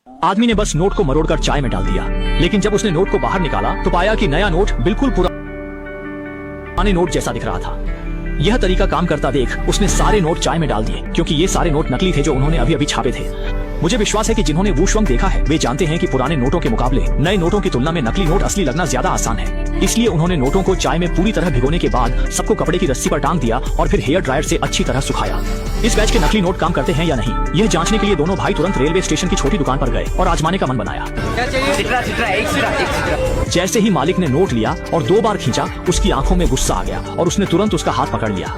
आदमी ने बस नोट को मरोड़कर चाय में डाल दिया, लेकिन जब उसने नोट को बाहर निकाला तो पाया कि नया नोट बिल्कुल पुराने नोट जैसा दिख रहा था। यह तरीका काम करता देख उसने सारे नोट चाय में डाल दिए, क्योंकि ये सारे नोट नकली थे जो उन्होंने अभी अभी छापे थे। मुझे विश्वास है कि जिन्होंने वुशवंग देखा है वे जानते हैं कि पुराने नोटों के मुकाबले नए नोटों की तुलना में नकली नोट असली लगना ज्यादा आसान है। इसलिए उन्होंने नोटों को चाय में पूरी तरह भिगोने के बाद सबको कपड़े की रस्सी पर टांग दिया और फिर हेयर ड्रायर से अच्छी तरह सुखाया। इस बैच के नकली नोट काम करते हैं या नहीं, यह जांचने के लिए दोनों भाई तुरंत रेलवे स्टेशन की छोटी दुकान पर गए और आजमाने का मन बनाया। जैसे ही मालिक ने नोट लिया और 2 बार खींचा, उसकी आंखों में गुस्सा आ गया और उसने तुरंत उसका हाथ पकड़ लिया।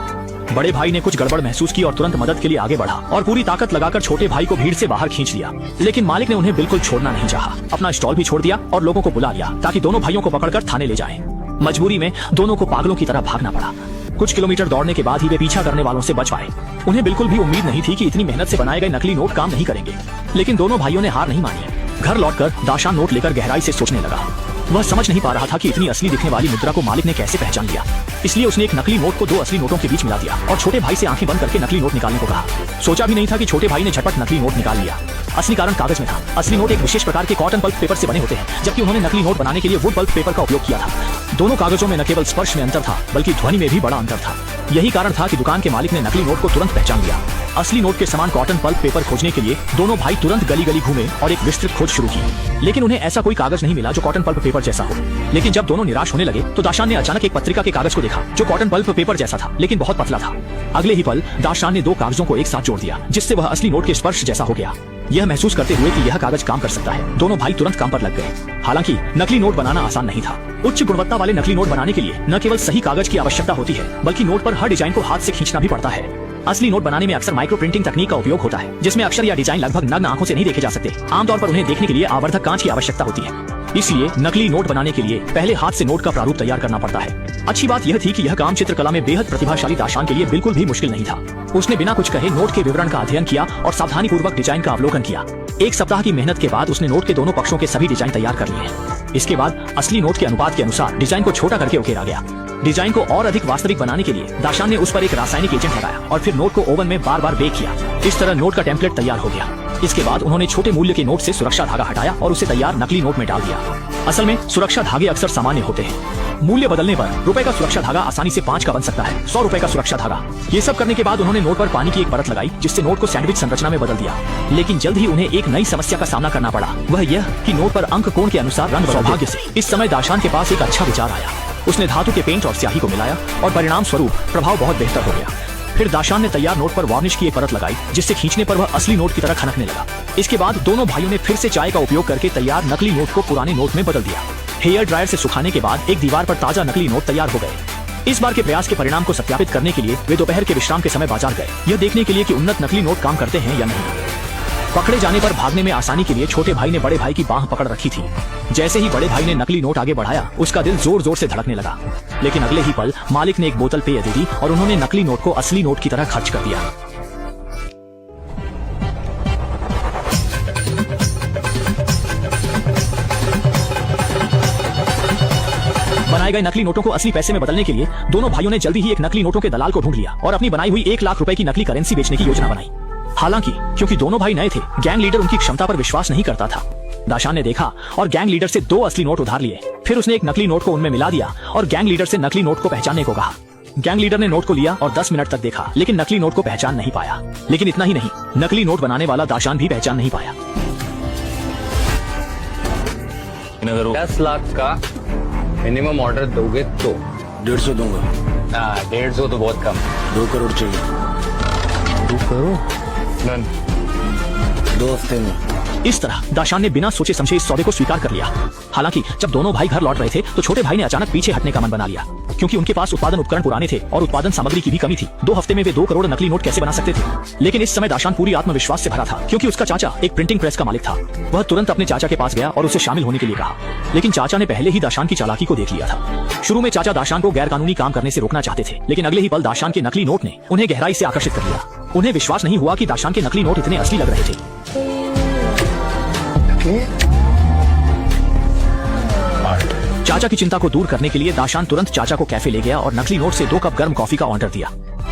बड़े भाई ने कुछ गड़बड़ महसूस की और तुरंत मदद के लिए आगे बढ़ा और पूरी ताकत लगाकर छोटे भाई को भीड़ से बाहर खींच लिया। लेकिन मालिक ने उन्हें बिल्कुल छोड़ना नहीं चाहा। अपना स्टॉल भी छोड़ दिया और लोगों को बुला लिया ताकि दोनों भाइयों को पकड़कर थाने ले जाएं। मजबूरी में दोनों को पागलों की तरह भागना पड़ा। कुछ किलोमीटर दौड़ने के बाद ही वे पीछा करने वालों से बच पाए। उन्हें बिल्कुल भी उम्मीद नहीं थी कि इतनी मेहनत से बनाए गए नकली नोट काम नहीं करेंगे, लेकिन दोनों भाइयों ने हार नहीं मानी। घर लौटकर दाशान नोट लेकर गहराई से सोचने लगा। वह समझ नहीं पा रहा था कि इतनी असली दिखने वाली मुद्रा को मालिक ने कैसे पहचान लिया। इसलिए उसने एक नकली नोट को 2 असली नोटों के बीच मिला दिया और छोटे भाई से आंखें बंद करके नकली नोट निकालने को कहा। सोचा भी नहीं था कि छोटे भाई ने झटपट नकली नोट निकाल लिया। असली कारण कागज में था। असली नोट एक विशेष प्रकार के कॉटन पल्प पेपर से बने होते हैं, जबकि उन्होंने नकली नोट बनाने के लिए वुड पल्प पेपर का उपयोग किया था। दोनों कागजों में न केवल स्पर्श में अंतर था, बल्कि ध्वनि में भी बड़ा अंतर था। यही कारण था कि दुकान के मालिक ने नकली नोट को तुरंत पहचान लिया। असली नोट के समान कॉटन पल्प पेपर खोजने के लिए दोनों भाई तुरंत गली गली घूमे और एक विस्तृत खोज शुरू की, लेकिन उन्हें ऐसा कोई कागज नहीं मिला जो कॉटन पल्प पेपर जैसा हो। लेकिन जब दोनों निराश होने लगे तो दाशान ने अचानक एक पत्रिका के कागज को देखा जो कॉटन पल्प पेपर जैसा था, लेकिन बहुत पतला था। अगले ही पल दाशान ने 2 कागजों को एक साथ जोड़ दिया, जिससे वह असली नोट के स्पर्श जैसा हो गया। यह महसूस करते हुए कि यह कागज काम कर सकता है, दोनों भाई तुरंत काम पर लग गए। हालांकि नकली नोट बनाना आसान नहीं था। उच्च गुणवत्ता वाले नकली नोट बनाने के लिए न केवल सही कागज की आवश्यकता होती है, बल्कि नोट पर हर डिजाइन को हाथ से खींचना भी पड़ता है। असली नोट बनाने में अक्सर माइक्रो प्रिंटिंग तकनीक का उपयोग होता है, जिसमें अक्षर या डिजाइन लगभग नग्न आंखों से नहीं देखे जा सकते। आमतौर पर उन्हें देखने के लिए आवर्धक कांच की आवश्यकता होती है। इसलिए नकली नोट बनाने के लिए पहले हाथ से नोट का प्रारूप तैयार करना पड़ता है। अच्छी बात यह थी कि यह काम चित्रकला में बेहद प्रतिभाशाली दाशान के लिए बिल्कुल भी मुश्किल नहीं था। उसने बिना कुछ कहे नोट के विवरण का अध्ययन किया और सावधानी पूर्वक डिजाइन का अवलोकन किया। 1 सप्ताह की मेहनत के बाद उसने नोट के दोनों पक्षों के सभी डिजाइन तैयार कर लिए। इसके बाद असली नोट के अनुपात के अनुसार डिजाइन को छोटा करके उकेरा गया। डिजाइन को और अधिक वास्तविक बनाने के लिए दाशान ने उस पर एक रासायनिक एजेंट लगाया और फिर नोट को ओवन में बार-बार बेक किया। इस तरह नोट का टेम्पलेट तैयार हो गया। इसके बाद उन्होंने छोटे मूल्य के नोट से सुरक्षा धागा हटाया और उसे तैयार नकली नोट में डाल दिया। असल में सुरक्षा धागे अक्सर सामान्य होते हैं। मूल्य बदलने पर रुपए का सुरक्षा धागा आसानी से 5 का बन सकता है, 100 रुपए का सुरक्षा धागा। ये सब करने के बाद उन्होंने नोट पर पानी की एक परत लगाई, जिससे नोट को सैंडविच संरचना में बदल दिया। लेकिन जल्द ही उन्हें एक नई समस्या का सामना करना पड़ा। वह यह कि नोट पर अंक कोण के अनुसार रंग सौभाग्य से इस समय दाशान के पास एक अच्छा विचार आया। उसने धातु के पेंट और स्याही को मिलाया और परिणाम स्वरूप प्रभाव बहुत बेहतर हो गया। फिर दाशान ने तैयार नोट पर वार्निश की एक परत लगाई, जिससे खींचने पर वह असली नोट की तरह खनकने लगा। इसके बाद दोनों भाइयों ने फिर से चाय का उपयोग करके तैयार नकली नोट को पुराने नोट में बदल दिया। हेयर ड्रायर से सुखाने के बाद एक दीवार पर ताजा नकली नोट तैयार हो गए। इस बार के प्रयास के परिणाम को सत्यापित करने के लिए वे दोपहर के विश्राम के समय बाजार गए, यह देखने के लिए कि उन्नत नकली नोट काम करते हैं या नहीं। पकड़े जाने पर भागने में आसानी के लिए छोटे भाई ने बड़े भाई की बांह पकड़ रखी थी। जैसे ही बड़े भाई ने नकली नोट आगे बढ़ाया, उसका दिल जोर जोर से धड़कने लगा। लेकिन अगले ही पल मालिक ने एक बोतल पेय दे दी और उन्होंने नकली नोट को असली नोट की तरह खर्च कर दिया। बनाए गए नकली नोटों को असली पैसे में बदलने के लिए दोनों भाइयों ने जल्दी ही एक नकली नोटों के दलाल को ढूंढ लिया और अपनी बनाई हुई 1 लाख रुपए की नकली करेंसी बेचने की योजना बनाई। हालांकि क्योंकि दोनों भाई नए थे, गैंग लीडर उनकी क्षमता पर विश्वास नहीं करता था। दाशान ने देखा और गैंग लीडर से 2 असली नोट उधार लिए। फिर उसने एक नकली नोट को उनमें मिला दिया और गैंग लीडर से नकली नोट को पहचानने को कहा। गैंग लीडर ने नोट को लिया और 10 मिनट तक देखा, लेकिन नकली नोट को पहचान नहीं पाया। लेकिन इतना ही नहीं, नकली नोट बनाने वाला दाशान भी पहचान नहीं पाया। 10 लाख का मिनिमम ऑर्डर दोगे तो 150 दूंगा। 150 तो बहुत कम। 2 करोड़ चाहिए। 2 करोड़? 2 हफ्ते में। इस तरह दाशान ने बिना सोचे समझे इस सौदे को स्वीकार कर लिया। हालांकि जब दोनों भाई घर लौट रहे थे तो छोटे भाई ने अचानक पीछे हटने का मन बना लिया, क्योंकि उनके पास उत्पादन उपकरण पुराने थे और उत्पादन सामग्री की भी कमी थी। 2 हफ्ते में वे 2 करोड़ नकली नोट कैसे बना सकते थे? लेकिन इस समय दाशान पूरी आत्मविश्वास से भरा था, क्योंकि उसका चाचा एक प्रिंटिंग प्रेस का मालिक था। वह तुरंत अपने चाचा के पास गया और उसे शामिल होने के लिए कहा। लेकिन चाचा ने पहले ही दाशान की चालाकी को देख लिया था। शुरू में चाचा दाशान को गैर कानूनी काम करने से रोकना चाहते थे, लेकिन अगले ही पल दाशान के नकली नोट ने उन्हें गहराई से आकर्षित कर लिया। उन्हें विश्वास नहीं हुआ कि दाशान के नकली नोट इतने असली लग रहे थे। चाचा की चिंता को दूर करने के लिए दाशान तुरंत चाचा को कैफे ले गया और नकली नोट से 2 कप गर्म कॉफी का ऑर्डर दिया।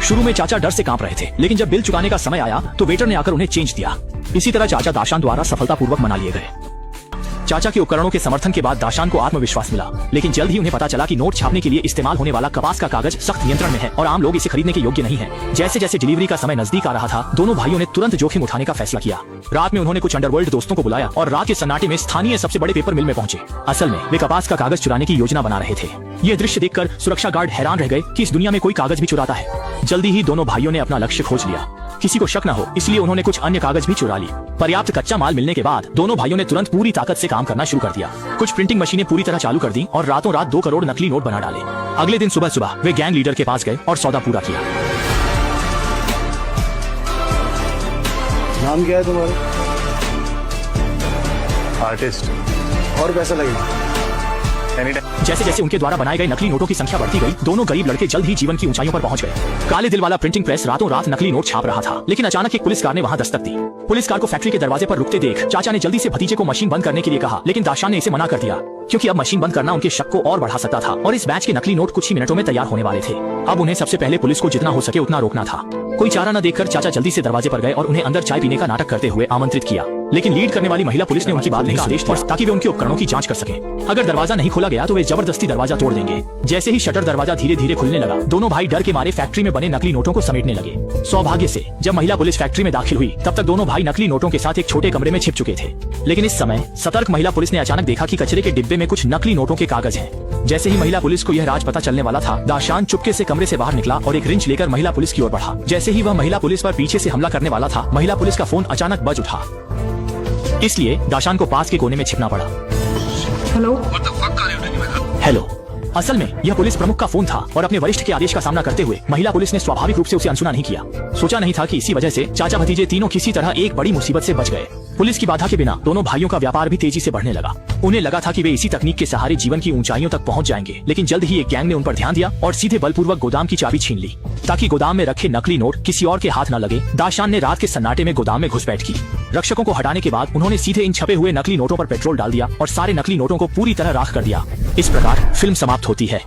शुरू में चाचा डर से कांप रहे थे, लेकिन जब बिल चुकाने का समय आया तो वेटर ने आकर उन्हें चेंज दिया। इसी तरह चाचा दाशान द्वारा सफलतापूर्वक मना लिए गए। चाचा के उपकरणों के समर्थन के बाद दाशान को आत्मविश्वास मिला, लेकिन जल्द ही उन्हें पता चला कि नोट छापने के लिए इस्तेमाल होने वाला कपास का कागज सख्त नियंत्रण में है और आम लोग इसे खरीदने के योग्य नहीं है। जैसे जैसे डिलीवरी का समय नजदीक आ रहा था, दोनों भाइयों ने तुरंत जोखिम उठाने का फैसला किया। रात में उन्होंने कुछ अंडरवर्ल्ड दोस्तों को बुलाया और रात के सन्नाटे में स्थानीय सबसे बड़े पेपर मिल में पहुंचे। असल में वे कपास का कागज चुराने की योजना बना रहे थे। ये दृश्य देखकर सुरक्षा गार्ड हैरान रह गए कि इस दुनिया में कोई कागज भी चुराता है। जल्दी ही दोनों भाइयों ने अपना लक्ष्य खोज लिया। किसी को शक न हो इसलिए उन्होंने कुछ अन्य कागज भी चुरा ली। पर्याप्त कच्चा माल मिलने के बाद दोनों भाइयों ने तुरंत पूरी ताकत से काम करना शुरू कर दिया। कुछ प्रिंटिंग मशीनें पूरी तरह चालू कर दी और रातों रात 2 करोड़ नकली नोट बना डाले। अगले दिन सुबह सुबह वे गैंग लीडर के पास गए और सौदा पूरा किया। नाम क्या है तुम्हारा? आर्टिस्ट। और पैसा लगेगा? जैसे जैसे उनके द्वारा बनाए गए नकली नोटों की संख्या बढ़ती गई, दोनों गरीब लड़के जल्द ही जीवन की ऊंचाइयों पर पहुंच गए। काले दिल वाला प्रिंटिंग प्रेस रातों रात नकली नोट छाप रहा था, लेकिन अचानक एक पुलिस कार ने वहां दस्तक दी। पुलिस कार को फैक्ट्री के दरवाजे पर रुकते देख चाचा ने जल्दी से भतीजे को मशीन बंद करने के लिए कहा, लेकिन दाशान ने इसे मना कर दिया क्योंकि अब मशीन बंद करना उनके शक को और बढ़ा सकता था और इस बैच के नकली नोट कुछ ही मिनटों में तैयार होने वाले थे। अब उन्हें सबसे पहले पुलिस को जितना हो सके उतना रोकना था। कोई चारा न देखकर चाचा जल्दी से दरवाजे पर गए और उन्हें अंदर चाय पीने का नाटक करते हुए आमंत्रित किया, लेकिन लीड करने वाली महिला पुलिस ने उनकी बात नहीं आदेश दिया ताकि वे उनके उपकरणों की जांच कर सकें। अगर दरवाजा नहीं खोला गया तो वे जबरदस्ती दरवाजा तोड़ देंगे। जैसे ही शटर दरवाजा धीरे धीरे खुलने लगा, दोनों भाई डर के मारे फैक्ट्री में बने नकली नोटों को समेटने लगे। सौभाग्य से जब महिला पुलिस फैक्ट्री में दाखिल हुई, तब तक दोनों भाई नकली नोटों के साथ एक छोटे कमरे में छिप चुके थे। लेकिन इस समय सतर्क महिला पुलिस ने अचानक देखा कि कचरे के डिब्बे में कुछ नकली नोटों के कागज हैं। जैसे ही महिला पुलिस को यह राज पता चलने वाला था, दाशान चुपके से कमरे से बाहर निकला और एक रिंच लेकर महिला पुलिस की ओर बढ़ा। जैसे ही वह महिला पुलिस पर पीछे से हमला करने वाला था, महिला पुलिस का फोन अचानक बज उठा। इसलिए दाशान को पास के कोने में छिपना पड़ा। हेलो। असल में यह पुलिस प्रमुख का फोन था और अपने वरिष्ठ के आदेश का सामना करते हुए महिला पुलिस ने स्वाभाविक रूप से उसे अनसुना नहीं किया। सोचा नहीं था कि इसी वजह से चाचा भतीजे तीनों किसी तरह एक बड़ी मुसीबत से बच गए। पुलिस की बाधा के बिना दोनों भाइयों का व्यापार भी तेजी से बढ़ने लगा। उन्हें लगा था कि वे इसी तकनीक के सहारे जीवन की ऊंचाइयों तक पहुंच जाएंगे, लेकिन जल्द ही एक गैंग ने उन पर ध्यान दिया और सीधे बलपूर्वक गोदाम की चाबी छीन ली ताकि गोदाम में रखे नकली नोट किसी और के हाथ न लगे। दाशान ने रात के सन्नाटे में गोदाम में घुसपैठ की। रक्षकों को हटाने के बाद उन्होंने सीधे इन छपे हुए नकली नोटों पर पेट्रोल डाल दिया और सारे नकली नोटों को पूरी तरह राख कर दिया। इस प्रकार फिल्म समाप्त होती है।